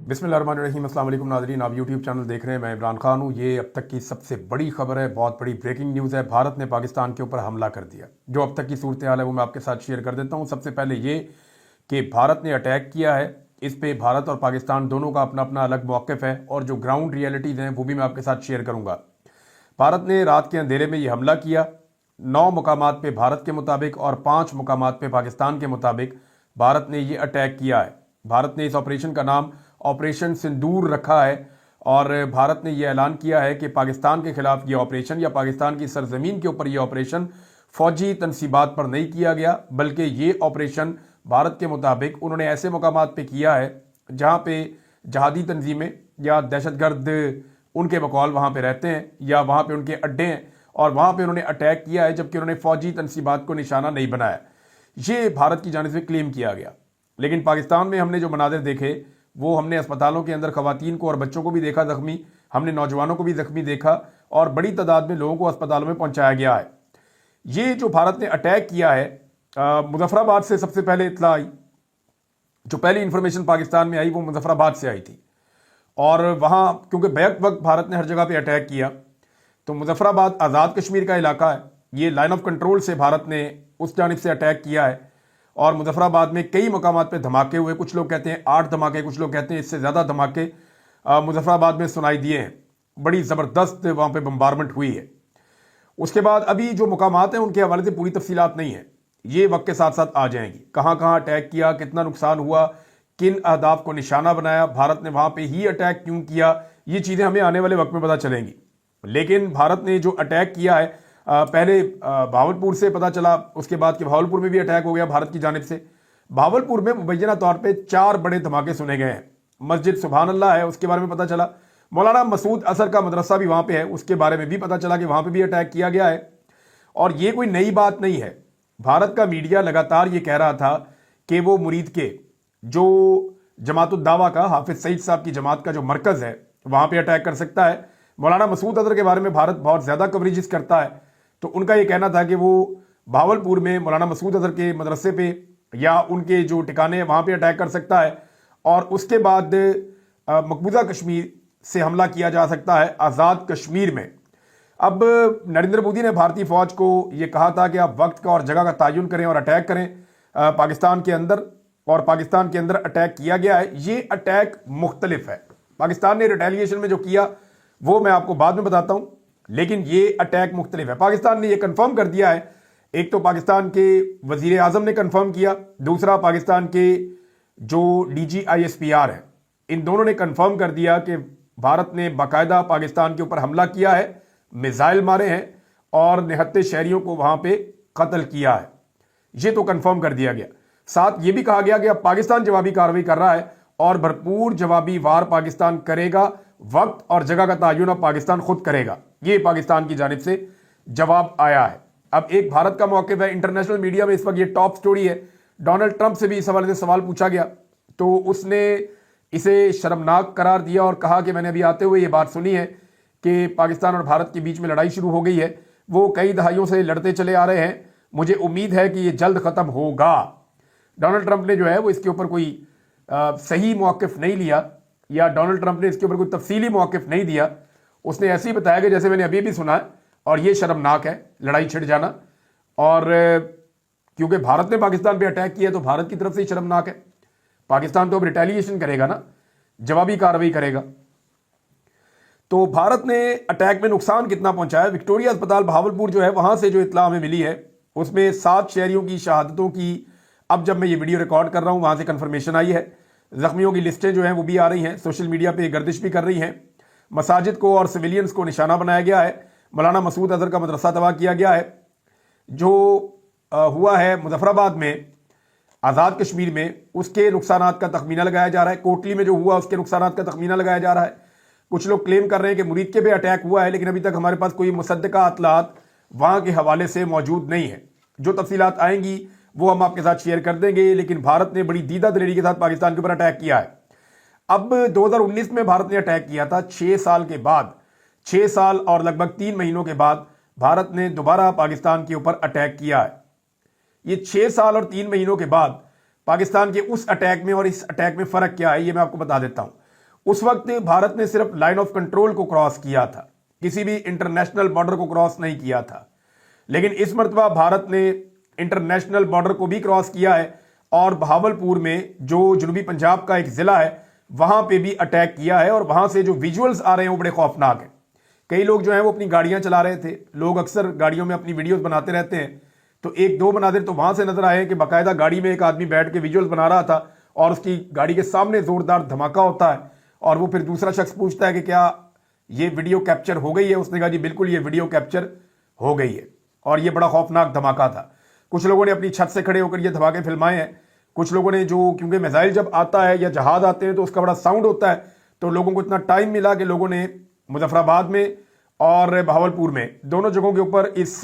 बिस्मिल्लाहिर्रहमानिर्रहीम। अस्सलाम वालेकुम नाज़रीन, आप यूट्यूब चैनल देख रहे हैं। मैं इमरान खान हूँ। ये अब तक की सबसे बड़ी खबर है, बहुत बड़ी ब्रेकिंग न्यूज़ है। भारत ने पाकिस्तान के ऊपर हमला कर दिया। जो अब तक की सूरत हाल है वो मैं आपके साथ शेयर कर देता हूँ। सबसे पहले ये कि भारत ने अटैक किया है, इस पे भारत और पाकिस्तान दोनों का अपना अपना अलग मौक़िफ़ है और जो ग्राउंड रियलिटीज़ हैं वो भी मैं आपके साथ शेयर करूँगा। भारत ने रात के अंधेरे में ये हमला किया। 9 मुकामात पे भारत के मुताबिक और 5 मुकामात पे पाकिस्तान के मुताबिक भारत ने ये अटैक किया है। भारत ने इस ऑपरेशन का नाम ऑपरेशन सिंदूर रखा है और भारत ने यह ऐलान किया है कि पाकिस्तान के खिलाफ ये ऑपरेशन या पाकिस्तान की सरजमीन के ऊपर ये ऑपरेशन फौजी तनसीबात पर नहीं किया गया, बल्कि ये ऑपरेशन भारत के मुताबिक उन्होंने ऐसे मुकामात पे किया है जहाँ पे जहादी तंजीमें या दहशतगर्द उनके बकौल वहाँ पे रहते हैं या वहाँ पे उनके अड्डे हैं और वहाँ पे उन्होंने अटैक किया है, जबकि उन्होंने फौजी तनसीबात को निशाना नहीं बनाया। ये भारत की जानिब से क्लेम किया गया। लेकिन पाकिस्तान में हमने जो मनाजिर देखे वो हमने अस्पतालों के अंदर खवातीन को और बच्चों को भी देखा जख्मी, हमने नौजवानों को भी जख्मी देखा और बड़ी तादाद में लोगों को अस्पतालों में पहुंचाया गया है। ये जो भारत ने अटैक किया है, मुजफ्फराबाद से सबसे पहले इत्तला आई। जो पहली इंफॉर्मेशन पाकिस्तान में आई वो मुजफ्फराबाद से आई थी और वहाँ क्योंकि बैक वक्त भारत ने हर जगह पे अटैक किया, तो मुजफ्फराबाद आज़ाद कश्मीर का इलाका है। ये लाइन ऑफ कंट्रोल से भारत ने उस जानिब से अटैक किया है और मुजफ्फराबाद में कई मकामात पे धमाके हुए। कुछ लोग कहते हैं 8 धमाके, कुछ लोग कहते हैं इससे ज़्यादा धमाके मुजफ्फराबाद में सुनाई दिए हैं। बड़ी ज़बरदस्त वहाँ पे बम्बारमेंट हुई है। उसके बाद अभी जो मकामात हैं उनके हवाले से पूरी तफसीलात नहीं है, ये वक्त के साथ साथ आ जाएंगी। कहाँ कहाँ अटैक किया, कितना नुकसान हुआ, किन अहदाफ को निशाना बनाया, भारत ने वहाँ पर ही अटैक क्यों किया, ये चीज़ें हमें आने वाले वक्त में पता चलेंगी। लेकिन भारत ने जो अटैक किया है, पहले भावलपुर से पता चला, उसके बाद कि भावलपुर में भी अटैक हो गया भारत की जानिब से। भावलपुर में मुबैना तौर पे 4 बड़े धमाके सुने गए हैं। मस्जिद सुभान अल्लाह है, उसके बारे में पता चला। मौलाना मसूद अजहर का मदरसा भी वहाँ पे है, उसके बारे में भी पता चला कि वहाँ पे भी अटैक किया गया है। और ये कोई नई बात नहीं है। भारत का मीडिया लगातार ये कह रहा था कि वो मुरीद के जो जमातुद दावा का हाफिज सईद साहब की जमात का जो मरकज़ है वहाँ पर अटैक कर सकता है। मौलाना मसूद अजहर के बारे में भारत बहुत ज़्यादा कवरेजेस करता है, तो उनका ये कहना था कि वो भावलपुर में मौलाना मसूद अजहर के मदरसे पे या उनके जो ठिकाने हैं वहाँ पे अटैक कर सकता है और उसके बाद मकबूजा कश्मीर से हमला किया जा सकता है आज़ाद कश्मीर में। अब नरेंद्र मोदी ने भारतीय फ़ौज को ये कहा था कि आप वक्त का और जगह का तयन करें और अटैक करें पाकिस्तान के अंदर, और पाकिस्तान के अंदर अटैक किया गया है। ये अटैक मुख्तलिफ है। पाकिस्तान ने रिटेलिएशन में जो किया वो मैं आपको बाद में बताता हूँ, लेकिन ये अटैक मुख्तलिफ है। पाकिस्तान ने ये कंफर्म कर दिया है, एक तो पाकिस्तान के वजीर आजम ने कंफर्म किया, दूसरा पाकिस्तान के जो DGISPR है, इन दोनों ने कंफर्म कर दिया कि भारत ने बाकायदा पाकिस्तान के ऊपर हमला किया है, मिसाइल मारे हैं और निहत्ते शहरियों को वहां पे कत्ल किया है। ये तो कंफर्म कर दिया गया। साथ ये भी कहा गया कि अब पाकिस्तान जवाबी कार्रवाई कर रहा है और भरपूर जवाबी वार पाकिस्तान करेगा। वक्त और जगह का तयन अब पाकिस्तान खुद करेगा। ये पाकिस्तान की जानिब से जवाब आया है। अब एक भारत का मौक़िफ़ है, इंटरनेशनल मीडिया में इस वक्त ये टॉप स्टोरी है। डोनाल्ड ट्रंप से भी इस हवाले से सवाल पूछा गया तो उसने इसे शर्मनाक करार दिया और कहा कि मैंने अभी आते हुए ये बात सुनी है कि पाकिस्तान और भारत के बीच में लड़ाई शुरू हो गई है। वो कई दहाइयों से लड़ते चले आ रहे हैं, मुझे उम्मीद है कि ये जल्द ख़त्म होगा। डोनाल्ड ट्रंप ने जो है वो इसके ऊपर कोई सही मौक़िफ़ नहीं लिया या डोनाल्ड ट्रंप ने इसके ऊपर कोई तफसीली मौक़िफ़ नहीं दिया। उसने ऐसे ही बताया कि जैसे मैंने अभी भी सुना है, और ये शर्मनाक है लड़ाई छिड़ जाना। और क्योंकि भारत ने पाकिस्तान पे अटैक किया तो भारत की तरफ से ही शर्मनाक है। पाकिस्तान तो अब रिटेलिएशन करेगा ना, जवाबी कार्रवाई करेगा। तो भारत ने अटैक में नुकसान कितना पहुंचाया, विक्टोरिया अस्पताल भावलपुर जो है वहां से जो इत्तला हमें मिली है उसमें 7 शहरियों की शहादतों की, अब जब मैं ये वीडियो रिकॉर्ड कर रहा हूं वहां से कंफर्मेशन आई है। जख्मियों की लिस्टें जो हैं वो भी आ रही हैं, सोशल मीडिया पे गर्दिश भी कर रही हैं। मसाजिद को और सिविलियंस को निशाना बनाया गया है। मौलाना मसूद अजहर का मदरसा तबाह किया गया है। जो हुआ है मुजफ्फराबाद में आज़ाद कश्मीर में, उसके नुकसानात का तखमीना लगाया जा रहा है। कोटली में जो हुआ उसके नुकसानात का तखमीना लगाया जा रहा है। कुछ लोग क्लेम कर रहे हैं कि मुरीद के पे अटैक हुआ है, लेकिन अभी तक हमारे पास कोई मुसद्दका अतलात वहाँ के हवाले से मौजूद नहीं है। जो तफसीलात आएंगी वो हम आपके साथ शेयर कर देंगे। लेकिन भारत ने बड़ी दीदा दलेरी के साथ पाकिस्तान के ऊपर अटैक किया है। अब 2019 में भारत ने अटैक किया था, 6 साल के बाद, 6 साल और लगभग 3 महीनों के बाद भारत ने दोबारा पाकिस्तान के ऊपर अटैक किया है। ये 6 साल और 3 महीनों के बाद पाकिस्तान के उस अटैक में और इस अटैक में फ़र्क क्या है ये मैं आपको बता देता हूँ। उस वक्त भारत ने सिर्फ लाइन ऑफ कंट्रोल को क्रॉस किया था, किसी भी इंटरनेशनल बॉर्डर को क्रॉस नहीं किया था। लेकिन इस मर्तबा भारत ने इंटरनेशनल बॉर्डर को भी क्रॉस किया है और बहावलपुर में जो जनूबी पंजाब का एक जिला है वहां पे भी अटैक किया है। और वहां से जो विजुअल्स आ रहे हैं वो बड़े खौफनाक हैं। कई लोग जो हैं वो अपनी गाड़ियां चला रहे थे, लोग अक्सर गाड़ियों में अपनी वीडियोस बनाते रहते हैं, तो एक दो मनाजिर तो वहां से नजर आए कि बाकायदा गाड़ी में एक आदमी बैठ के विजुअल्स बना रहा था और उसकी गाड़ी के सामने जोरदार धमाका होता है और वो फिर दूसरा शख्स पूछता है कि क्या ये वीडियो कैप्चर हो गई है। उसने कहा जी बिल्कुल ये वीडियो कैप्चर हो गई है और ये बड़ा खौफनाक धमाका था। कुछ लोगों ने अपनी छत से खड़े होकर ये धमाके फिल्माए हैं। कुछ लोगों ने जो, क्योंकि मिसाइल जब आता है या जहाज आते हैं तो उसका बड़ा साउंड होता है, तो लोगों को इतना टाइम मिला कि लोगों ने मुजफ्फराबाद में और बहावलपुर में दोनों जगहों के ऊपर इस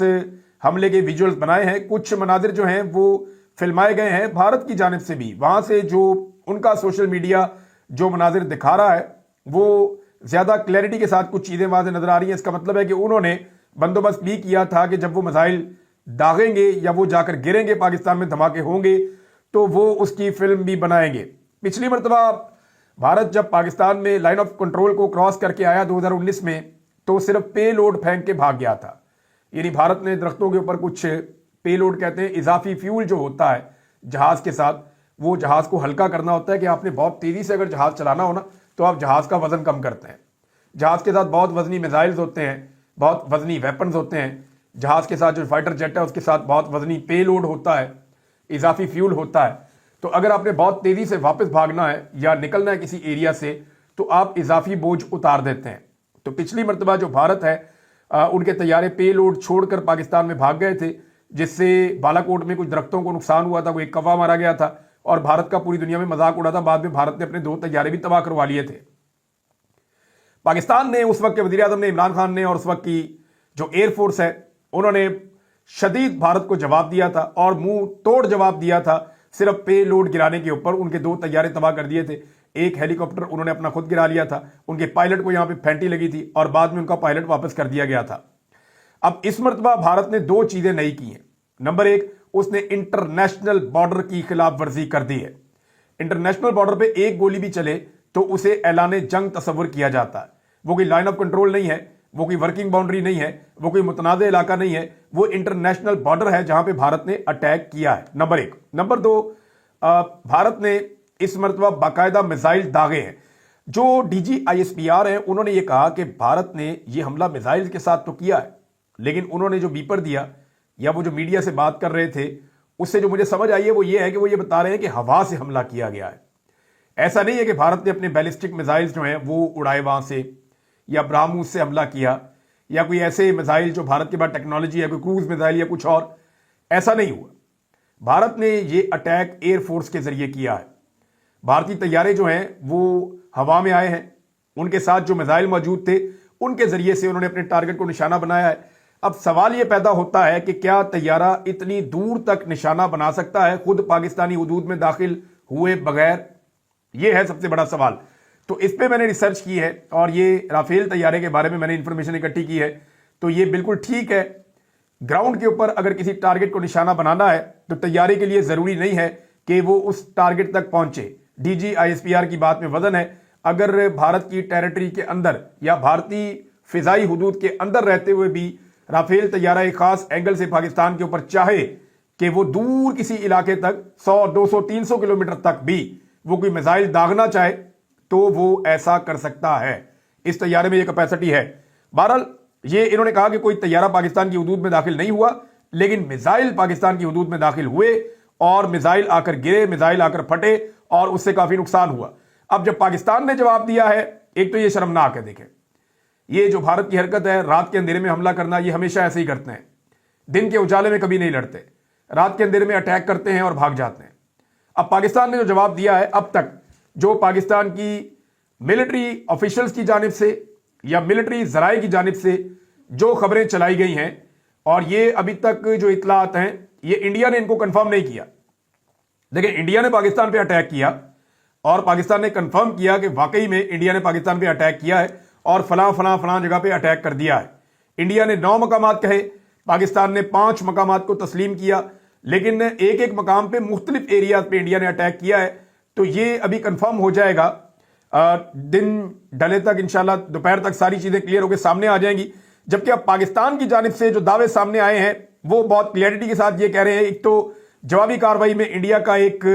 हमले के विजुअल्स बनाए हैं। कुछ मनाजिर जो हैं वो फिल्माए गए हैं भारत की जानिब से भी। वहां से जो उनका सोशल मीडिया जो मनाजिर दिखा रहा है वो ज्यादा क्लैरिटी के साथ कुछ चीजें वहां से नजर आ रही हैं। इसका मतलब है कि उन्होंने बंदोबस्त भी किया था कि जब वो मिसाइल दागेंगे या वो जाकर गिरेंगे, पाकिस्तान में धमाके होंगे, तो वो उसकी फिल्म भी बनाएंगे। पिछली मरतबा भारत जब पाकिस्तान में लाइन ऑफ कंट्रोल को क्रॉस करके आया 2019 में, तो सिर्फ पे लोड फेंक के भाग गया था। यानी भारत ने दरख्तों के ऊपर कुछ पे लोड कहते हैं, इजाफी फ्यूल जो होता है जहाज के साथ, वो जहाज को हल्का करना होता है कि आपने बहुत तेजी से अगर जहाज चलाना हो ना तो आप जहाज का वजन कम करते हैं। जहाज के साथ बहुत वजनी मिसाइल्स होते हैं, बहुत वजनी वेपन्स होते हैं। जहाज के साथ जो फाइटर जेट है उसके साथ बहुत वजनी पे लोड होता है, इजाफी फ्यूल होता है। तो अगर आपने बहुत तेजी से वापस भागना है या निकलना है किसी एरिया से तो आप इजाफी बोझ उतार देते हैं। तो पिछली मरतबा जो भारत है उनके तैयारे पे लोड छोड़कर पाकिस्तान में भाग गए थे, जिससे बालाकोट में कुछ दरख्तों को नुकसान हुआ था, कोई कौवा मारा गया था और भारत का पूरी दुनिया में मजाक उड़ा था। बाद में भारत ने अपने 2 तैयारे भी तबाह करवा लिए थे। पाकिस्तान ने, उस वक्त के वजीर आजम ने, इमरान खान ने, और उस वक्त की जो एयरफोर्स है उन्होंने शदीद भारत को जवाब दिया था और मुंह तोड़ जवाब दिया था। सिर्फ पे लोड गिराने के ऊपर उनके 2 तैयारे तबाह कर दिए थे। एक हेलीकॉप्टर उन्होंने अपना खुद गिरा लिया था, उनके पायलट को यहां पे फैंटी लगी थी और बाद में उनका पायलट वापस कर दिया गया था। अब इस मरतबा भारत ने 2 चीजें नई की हैं। नंबर 1, उसने इंटरनेशनल बॉर्डर की खिलाफ वर्जी कर दी है। इंटरनेशनल बॉर्डर पे एक गोली भी चले तो उसे ऐलान जंग तस्वर किया जाता है। वो कोई लाइन ऑफ कंट्रोल नहीं है, वो कोई वर्किंग बाउंड्री नहीं है, वो कोई मुतनाज़ इलाका नहीं है, वो इंटरनेशनल बॉर्डर है जहां पे भारत ने अटैक किया है। नंबर 1। नंबर 2, भारत ने इस मरतबा बाकायदा मिसाइल दागे हैं। जो DGISPR हैं उन्होंने ये कहा कि भारत ने ये हमला मिसाइल के साथ तो किया है, लेकिन उन्होंने जो बीपर दिया या वो जो मीडिया से बात कर रहे थे उससे जो मुझे समझ आई है वो ये है कि वो ये बता रहे हैं कि हवा से हमला किया गया है। ऐसा नहीं है कि भारत ने अपने बैलिस्टिक मिसाइल्स जो हैं वो उड़ाए वहां से या ब्राह्मोस से हमला किया या कोई ऐसे मिसाइल जो भारत के पास टेक्नोलॉजी है, कोई क्रूज मिसाइल या कुछ और, ऐसा नहीं हुआ। भारत ने ये अटैक एयरफोर्स के जरिए किया है। भारतीय तैयारे जो हैं वो हवा में आए हैं, उनके साथ जो मिसाइल मौजूद थे उनके जरिए से उन्होंने अपने टारगेट को निशाना बनाया है। अब सवाल यह पैदा होता है कि क्या तैयारा इतनी दूर तक निशाना बना सकता है खुद पाकिस्तानी हुदूद में दाखिल हुए बगैर? यह है सबसे बड़ा सवाल। तो इस पे मैंने रिसर्च की है और ये राफेल तैयारे के बारे में मैंने इंफॉर्मेशन इकट्ठी की है। तो ये बिल्कुल ठीक है, ग्राउंड के ऊपर अगर किसी टारगेट को निशाना बनाना है तो तैयारे के लिए जरूरी नहीं है कि वो उस टारगेट तक पहुंचे। DGISPR की बात में वजन है। अगर भारत की टेरिटरी के अंदर या भारतीय फिजाई हुदूद के अंदर रहते हुए भी राफेल तैयारा एक खास एंगल से पाकिस्तान के ऊपर चाहे कि वो दूर किसी इलाके तक 100, 200, 300 किलोमीटर तक भी वो कोई मिसाइल दागना चाहे तो वो ऐसा कर सकता है। इस तैयारे में ये कैपेसिटी है। बहरहाल ये इन्होंने कहा कि कोई तैयारा पाकिस्तान की हुदूद में दाखिल नहीं हुआ, लेकिन मिसाइल पाकिस्तान की हुदूद में दाखिल हुए और मिसाइल आकर गिरे, मिसाइल आकर फटे और उससे काफी नुकसान हुआ। अब जब पाकिस्तान ने जवाब दिया है, एक तो ये शर्मनाक है। देखें, ये जो भारत की हरकत है रात के अंधेरे में हमला करना, ये हमेशा ऐसे ही करते हैं। दिन के उजाले में कभी नहीं लड़ते, रात के अंधेरे में अटैक करते हैं और भाग जाते हैं। अब पाकिस्तान ने जो जवाब दिया है, अब तक जो पाकिस्तान की मिलिट्री ऑफिशियल्स की जानिब से या मिलिट्री जराए की जानिब से जो खबरें चलाई गई हैं, और ये अभी तक जो इतलात हैं, ये इंडिया ने इनको कंफर्म नहीं किया। देखिए, इंडिया ने पाकिस्तान पे अटैक किया और पाकिस्तान ने कंफर्म किया कि वाकई में इंडिया ने पाकिस्तान पे अटैक किया है और फलां जगह पे अटैक कर दिया है। इंडिया ने 9 मकामात कहे, पाकिस्तान ने 5 मकामात को तस्लीम किया, लेकिन एक एक मकाम पे मुख्तलिफ एरियाज पे इंडिया ने अटैक किया है। तो ये अभी कंफर्म हो जाएगा दिन ढले तक इंशाल्लाह दोपहर तक सारी चीजें क्लियर होकर सामने आ जाएंगी। जबकि अब पाकिस्तान की जानिब से जो दावे सामने आए हैं वो बहुत क्लियरिटी के साथ ये कह रहे हैं, एक तो जवाबी कार्रवाई में इंडिया का एक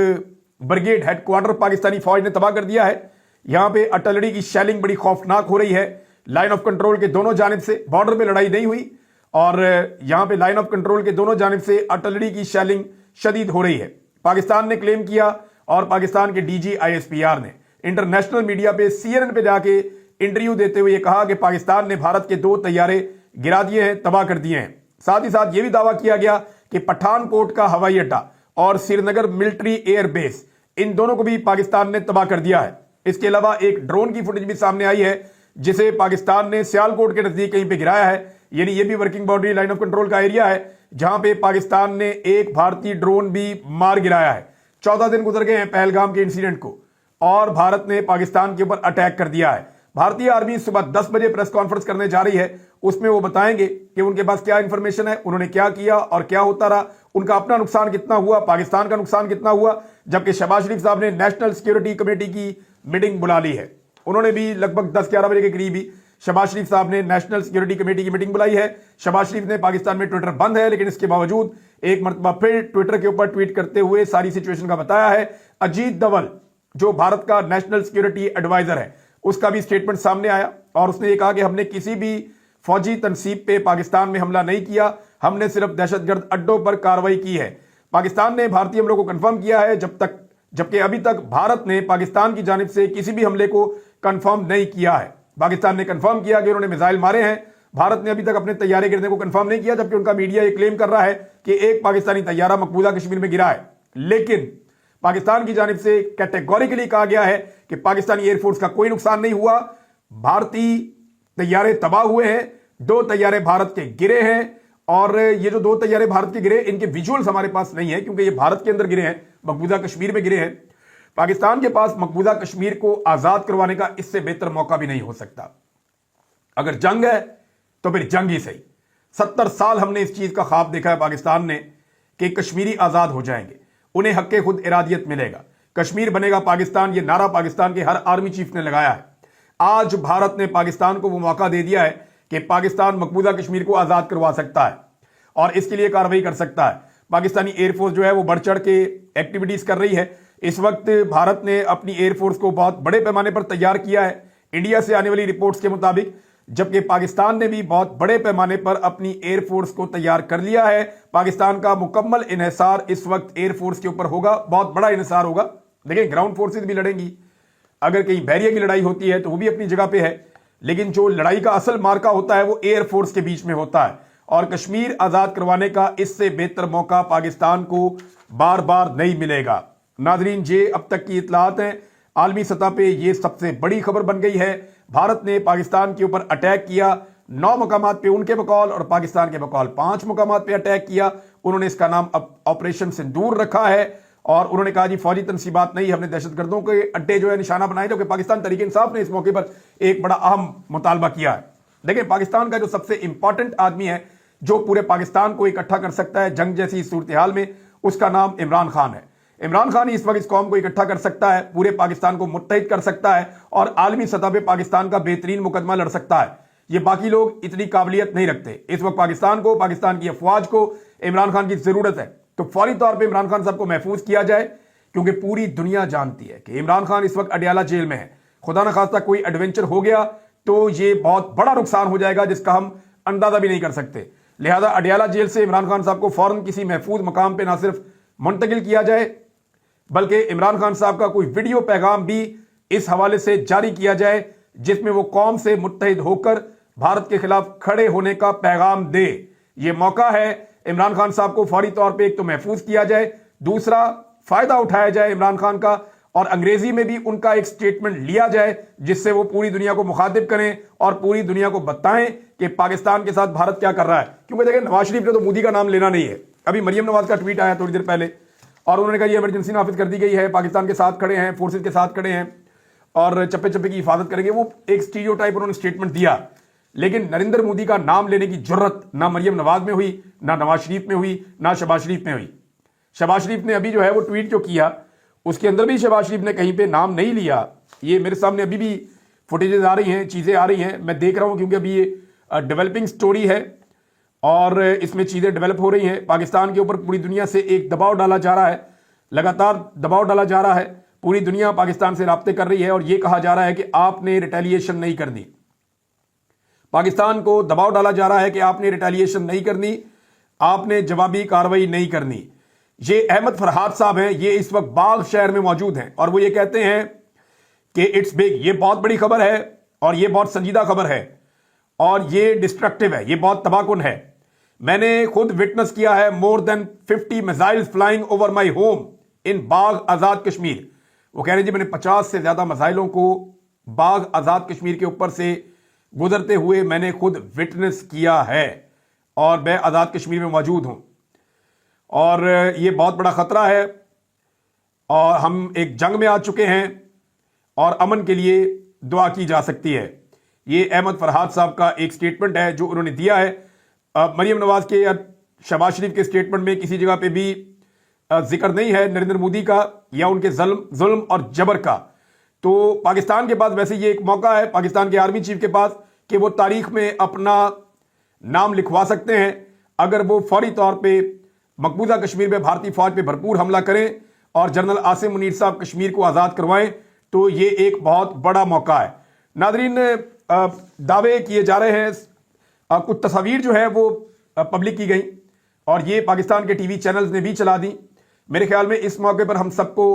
ब्रिगेड हेडक्वार्टर पाकिस्तानी फौज ने तबाह कर दिया है। यहां पे आर्टिलरी की शेलिंग बड़ी खौफनाक हो रही है। लाइन ऑफ कंट्रोल के दोनों जानिब से, बॉर्डर पे लड़ाई नहीं हुई और यहां पे लाइन ऑफ कंट्रोल के दोनों जानिब से आर्टिलरी की शेलिंग शदीद हो रही है। पाकिस्तान ने क्लेम किया और पाकिस्तान के डीजी आईएसपीआर ने इंटरनेशनल मीडिया पे CNN पे जाके इंटरव्यू देते हुए कहा कि पाकिस्तान ने भारत के 2 तैयारे गिरा दिए हैं, तबाह कर दिए हैं। साथ ही साथ यह भी दावा किया गया कि पठानकोट का हवाई अड्डा और श्रीनगर मिलिट्री एयर बेस, इन दोनों को भी पाकिस्तान ने तबाह कर दिया है। इसके अलावा एक ड्रोन की फुटेज भी सामने आई है जिसे पाकिस्तान ने सियालकोट के नजदीक कहीं पे गिराया है। यानी ये भी working boundary line of control का एरिया है जहां पे पाकिस्तान ने एक भारतीय ड्रोन भी मार गिराया है। 14 दिन गुजर गए हैं पहलगाम के इंसिडेंट को और भारत ने पाकिस्तान के ऊपर अटैक कर दिया है। भारतीय आर्मी सुबह 10 बजे प्रेस कॉन्फ्रेंस करने जा रही है, उसमें वो बताएंगे कि उनके पास क्या इंफॉर्मेशन है, उन्होंने क्या किया और क्या होता रहा, उनका अपना नुकसान कितना हुआ, पाकिस्तान का नुकसान कितना हुआ। जबकि शहबाज शरीफ साहब ने नेशनल सिक्योरिटी कमेटी की मीटिंग बुला ली है। उन्होंने भी लगभग 10-11 बजे के करीब ही शहबाज शरीफ साहब ने नेशनल सिक्योरिटी कमेटी की मीटिंग बुलाई है। शहबाज शरीफ ने, पाकिस्तान में ट्विटर बंद है लेकिन इसके बावजूद एक मरतबा फिर ट्विटर के ऊपर ट्वीट करते हुए सारी सिचुएशन का बताया है। अजीत डोवाल जो भारत का नेशनल सिक्योरिटी एडवाइजर है, उसका भी स्टेटमेंट सामने आया और उसने ये कहा कि हमने किसी भी फौजी तनसीब पे पाकिस्तान में हमला नहीं किया, हमने सिर्फ दहशतगर्द अड्डों पर कार्रवाई की है। पाकिस्तान ने भारतीय हमलों को कंफर्म किया है जबकि अभी तक भारत ने पाकिस्तान की जानिब से किसी भी हमले को कंफर्म नहीं किया है। पाकिस्तान ने कंफर्म किया कि उन्होंने मिसाइल मारे हैं, भारत ने अभी तक अपने तैयारे गिरने को कंफर्म नहीं किया, जबकि उनका मीडिया ये क्लेम कर रहा है कि एक पाकिस्तानी तैयारा मकबूजा कश्मीर में गिरा है। लेकिन पाकिस्तान की जानिब से कैटेगोरिकली कहा गया है कि पाकिस्तानी एयरफोर्स का कोई नुकसान नहीं हुआ, भारतीय तैयारे तबाह हुए हैं, 2 तैयारे भारत के गिरे हैं। और ये जो 2 तैयारे भारत के गिरे, इनके विजुअल्स हमारे पास नहीं है क्योंकि ये भारत के अंदर गिरे हैं, मकबूजा कश्मीर में गिरे हैं। पाकिस्तान के पास मकबूजा कश्मीर को आजाद करवाने का इससे बेहतर मौका भी नहीं हो सकता। अगर जंग है तो फिर जंग ही सही। 70 साल हमने इस चीज का ख्वाब देखा है पाकिस्तान ने कि कश्मीरी आजाद हो जाएंगे, उन्हें हक खुद इरादियत मिलेगा, कश्मीर बनेगा पाकिस्तान। ये नारा पाकिस्तान के हर आर्मी चीफ ने लगाया है। आज भारत ने पाकिस्तान को वो मौका दे दिया है कि पाकिस्तान मकबूजा कश्मीर को आजाद करवा सकता है और इसके लिए कार्रवाई कर सकता है। पाकिस्तानी एयरफोर्स जो है वो बढ़ चढ़ के एक्टिविटीज कर रही है। इस वक्त भारत ने अपनी एयरफोर्स को बहुत बड़े पैमाने पर तैयार किया है इंडिया से आने वाली रिपोर्ट्स के मुताबिक, जबकि पाकिस्तान ने भी बहुत बड़े पैमाने पर अपनी एयरफोर्स को तैयार कर लिया है। पाकिस्तान का मुकम्मल इन्हिसार इस वक्त एयरफोर्स के ऊपर होगा, बहुत बड़ा इन्हिसार होगा। देखिए ग्राउंड फोर्सेज भी लड़ेंगी, अगर कहीं बैरियर की लड़ाई होती है तो वो भी अपनी जगह पे है, लेकिन जो लड़ाई का असल मार्का होता है वो एयरफोर्स के बीच में होता है। और कश्मीर आजाद करवाने का इससे बेहतर मौका पाकिस्तान को बार बार नहीं मिलेगा। नाजरीन, ये अब तक की इतलात हैं। आलमी सतह पे ये सबसे बड़ी खबर बन गई है। भारत ने पाकिस्तान के ऊपर अटैक किया, 9 मकामात पे उनके बकौल और पाकिस्तान के बकौल 5 मकामात पे अटैक किया। उन्होंने इसका नाम ऑपरेशन सिंदूर रखा है और उन्होंने कहा जी फौजी तनसीबात नहीं, हमने दहशतगर्दों के अड्डे जो है निशाना बनाए। जबकि पाकिस्तान तहरीक इंसाफ ने इस मौके पर एक बड़ा अहम मुतालबा किया है। देखिए पाकिस्तान का जो सबसे इंपॉर्टेंट आदमी है जो पूरे पाकिस्तान को इकट्ठा कर सकता है जंग जैसी सूरत हाल में, उसका नाम इमरान खान है। इमरान खान ही इस वक्त इस कौम को इकट्ठा कर सकता है, पूरे पाकिस्तान को मुत्तहिद कर सकता है और आलमी सतह पे पाकिस्तान का बेहतरीन मुकदमा लड़ सकता है। ये बाकी लोग इतनी काबिलियत नहीं रखते। इस वक्त पाकिस्तान को, पाकिस्तान की अफवाज को इमरान खान की जरूरत है, तो फौरी तौर पर इमरान खान साहब को महफूज किया जाए, क्योंकि पूरी दुनिया जानती है कि इमरान खान इस वक्त अडियाला जेल में है। खुदा न खास्ता कोई एडवेंचर हो गया तो ये बहुत बड़ा नुकसान हो जाएगा जिसका हम अंदाजा भी नहीं कर सकते। लिहाजा अडियाला जेल से इमरान खान साहब को फौरन किसी महफूज मकाम पे ना सिर्फ मुंतकिल किया जाए, बल्कि इमरान खान साहब का कोई वीडियो पैगाम भी इस हवाले से जारी किया जाए जिसमें वो कौम से मुत्तहिद होकर भारत के खिलाफ खड़े होने का पैगाम दे। ये मौका है इमरान खान साहब को फौरी तौर पे एक तो महफूज किया जाए, दूसरा फायदा उठाया जाए इमरान खान का और अंग्रेजी में भी उनका एक स्टेटमेंट लिया जाए जिससे वो पूरी दुनिया को मुखातिब करें और पूरी दुनिया को बताएं कि पाकिस्तान के साथ भारत क्या कर रहा है। क्योंकि देखिए नवाज शरीफ ने तो मोदी का नाम लेना नहीं है। अभी मरियम नवाज का ट्वीट आया थोड़ी देर पहले और उन्होंने कहा ये इमरजेंसी नाफिज कर दी गई है, पाकिस्तान के साथ खड़े हैं, फोर्सेज के साथ खड़े हैं और चप्पे चप्पे की हिफाजत करेंगे। वो एक स्टीरियोटाइप उन्होंने स्टेटमेंट दिया, लेकिन नरेंद्र मोदी का नाम लेने की जरूरत ना मरियम नवाज में हुई, ना नवाज शरीफ में हुई, ना शहबाज शरीफ में हुई। शहबाज शरीफ ने अभी जो है वो ट्वीट जो किया उसके अंदर भी शहबाज शरीफ ने कहीं पे नाम नहीं लिया یہ میرے سامنے ابھی بھی فوٹیجز آ رہی ہیں، چیزیں آ رہی ہیں، میں دیکھ رہا ہوں کیونکہ ابھی یہ ڈیولپنگ سٹوری ہے اور اس میں چیزیں ڈیولپ ہو رہی ہیں. پاکستان کے اوپر پوری دنیا سے ایک دباؤ ڈالا جا رہا ہے، لگاتار دباؤ ڈالا جا رہا ہے. پوری دنیا پاکستان سے رابطے کر رہی ہے اور یہ کہا جا رہا ہے کہ آپ نے ریٹیلیشن نہیں کرنی. پاکستان کو دباؤ ڈالا جا رہا ہے کہ آپ نے ریٹیلیشن نہیں کرنی، آپ نے جوابی کارروائی نہیں کرنی. یہ احمد فرحات صاحب ہیں، یہ اس وقت باغ شہر میں موجود ہیں اور وہ یہ کہتے ہیں کہ اٹس بگ، یہ بہت بڑی خبر ہے اور یہ بہت سنجیدہ خبر ہے اور یہ ڈسٹرکٹیو ہے، یہ بہت تباہ کن ہے. میں نے خود وٹنس کیا ہے more than 50 missile flying over my home in Bagh Azad Kashmir. وہ کہہ رہے ہیں جی میں نے 50 سے زیادہ میزائلوں کو باغ آزاد کشمیر کے اوپر سے گزرتے ہوئے میں نے خود وٹنس کیا ہے اور میں آزاد کشمیر میں موجود ہوں اور یہ بہت بڑا خطرہ ہے اور ہم ایک جنگ میں آ چکے ہیں اور امن کے لیے دعا کی جا سکتی ہے. یہ احمد فرحات صاحب کا ایک سٹیٹمنٹ ہے جو انہوں نے دیا ہے. مریم نواز کے یا شہباز شریف کے سٹیٹمنٹ میں کسی جگہ پہ بھی ذکر نہیں ہے نریندر مودی کا یا ان کے ظلم اور جبر کا. تو پاکستان کے پاس ویسے یہ ایک موقع ہے پاکستان کے آرمی چیف کے پاس کہ وہ تاریخ میں اپنا نام لکھوا سکتے ہیں اگر وہ فوری طور پہ مقبوضہ کشمیر میں بھارتی فوج پہ بھرپور حملہ کریں اور جنرل عاصم منیر صاحب کشمیر کو آزاد کروائیں تو یہ ایک بہت بڑا موقع ہے. ناظرین، دعوے کیے جا رہے ہیں، کچھ تصاویر جو ہے وہ پبلک کی گئیں اور یہ پاکستان کے ٹی وی چینلز نے بھی چلا دیں. میرے خیال میں اس موقع پر ہم سب کو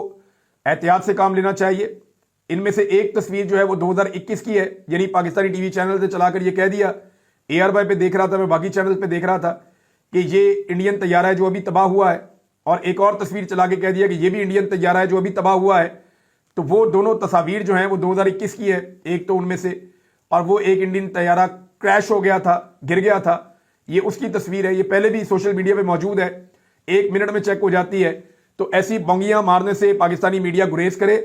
احتیاط سے کام لینا چاہیے. ان میں سے ایک تصویر جو ہے وہ 2021 کی ہے، یعنی پاکستانی ٹی وی چینل سے چلا کر یہ کہہ دیا، AR پہ دیکھ رہا تھا، میں باقی چینل پہ دیکھ رہا تھا کہ یہ انڈین طیارہ ہے جو ابھی تباہ ہوا ہے، اور ایک اور تصویر چلا کے کہہ دیا کہ یہ بھی انڈین طیارہ ہے جو ابھی تباہ ہوا ہے. تو وہ دونوں تصاویر جو ہیں وہ 2021 کی ہے ایک تو ان میں سے، اور وہ ایک انڈین طیارہ کریش ہو گیا تھا، گر گیا تھا، یہ اس کی تصویر ہے. یہ پہلے بھی سوشل میڈیا پہ موجود ہے، 1 منٹ میں چیک ہو جاتی ہے. تو ایسی بونگیاں مارنے سے پاکستانی میڈیا گریز کرے.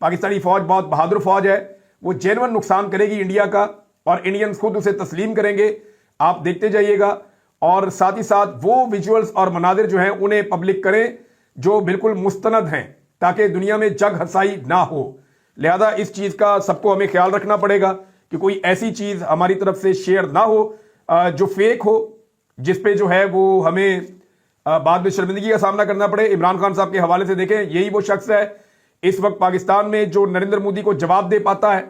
پاکستانی فوج بہت بہادر فوج ہے، وہ جینون نقصان کرے گی انڈیا کا اور انڈینز خود اسے تسلیم کریں گے. آپ دیکھتے جائیے گا اور ساتھ ہی ساتھ وہ ویژولز اور مناظر جو ہیں انہیں پبلک کریں جو بالکل مستند ہیں تاکہ دنیا میں جگ ہنسائی نہ ہو. لہذا اس چیز کا سب کو ہمیں خیال رکھنا پڑے گا کہ کوئی ایسی چیز ہماری طرف سے شیئر نہ ہو جو فیک ہو، جس پہ جو ہے وہ ہمیں بعد میں شرمندگی کا سامنا کرنا پڑے. عمران خان صاحب کے حوالے سے دیکھیں، یہی وہ شخص ہے اس وقت پاکستان میں جو نریندر مودی کو جواب دے پاتا ہے،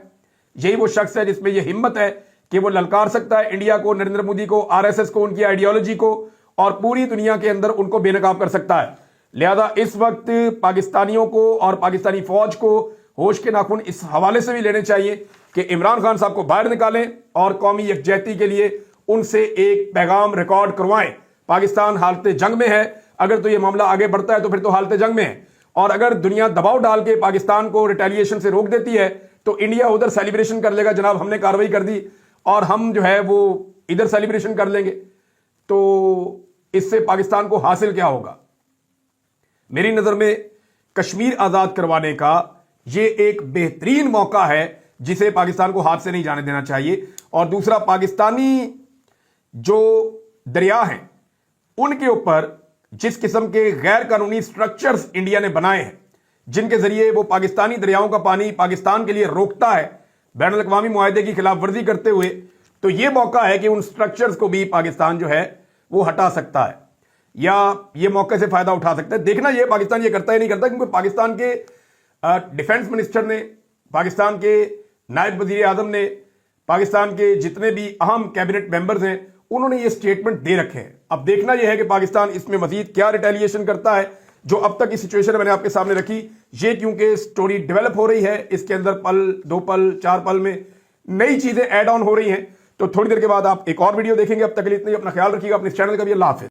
یہی وہ شخص ہے جس میں یہ ہمت ہے کہ وہ للکار سکتا ہے انڈیا کو، نریندر مودی کو، RSS کو، ان کی آئیڈیالوجی کو، اور پوری دنیا کے اندر ان کو بے نقاب کر سکتا ہے. لہذا اس وقت پاکستانیوں کو اور پاکستانی فوج کو ہوش کے ناخن اس حوالے سے بھی لینے چاہیے کہ عمران خان صاحب کو باہر نکالیں اور قومی یکجہتی کے لیے ان سے ایک پیغام ریکارڈ کروائیں. پاکستان حالت جنگ میں ہے، اگر تو یہ معاملہ آگے بڑھتا ہے تو پھر تو حالت جنگ میں ہے، اور اگر دنیا دباؤ ڈال کے پاکستان کو ریٹیلیشن سے روک دیتی ہے تو انڈیا ادھر سیلیبریشن کر لے گا، جناب ہم نے کاروائی کر دی، اور ہم جو ہے وہ ادھر سیلیبریشن کر لیں گے. تو اس سے پاکستان کو حاصل کیا ہوگا؟ میری نظر میں کشمیر آزاد کروانے کا یہ ایک بہترین موقع ہے جسے پاکستان کو ہاتھ سے نہیں جانے دینا چاہیے. اور دوسرا، پاکستانی جو دریا ہیں ان کے اوپر جس قسم کے غیر قانونی سٹرکچرز انڈیا نے بنائے ہیں جن کے ذریعے وہ پاکستانی دریاؤں کا پانی پاکستان کے لیے روکتا ہے بین الاقوامی معاہدے کی خلاف ورزی کرتے ہوئے، تو یہ موقع ہے کہ ان سٹرکچرز کو بھی پاکستان جو ہے وہ ہٹا سکتا ہے یا یہ موقع سے فائدہ اٹھا سکتا ہے. دیکھنا یہ پاکستان یہ کرتا ہے نہیں کرتا، کیونکہ پاکستان کے ڈیفنس منسٹر نے، پاکستان کے نائب وزیر اعظم نے، پاکستان کے جتنے بھی اہم کیبنٹ ممبرز ہیں انہوں نے یہ سٹیٹمنٹ دے رکھے ہیں. اب دیکھنا یہ ہے کہ پاکستان اس میں مزید کیا ریٹیلیشن کرتا ہے. جو اب تک کی سچویشن میں نے آپ کے سامنے رکھی، یہ کیونکہ سٹوری ڈیولپ ہو رہی ہے، اس کے اندر پل 2 پل 4 پل میں نئی چیزیں ایڈ آن ہو رہی ہیں، تو تھوڑی دیر کے بعد آپ ایک اور ویڈیو دیکھیں گے. اب تک کے لیے اتنا ہی، اپنا خیال رکھیے گا، اپنے چینل کا بھی. اللہ حافظ.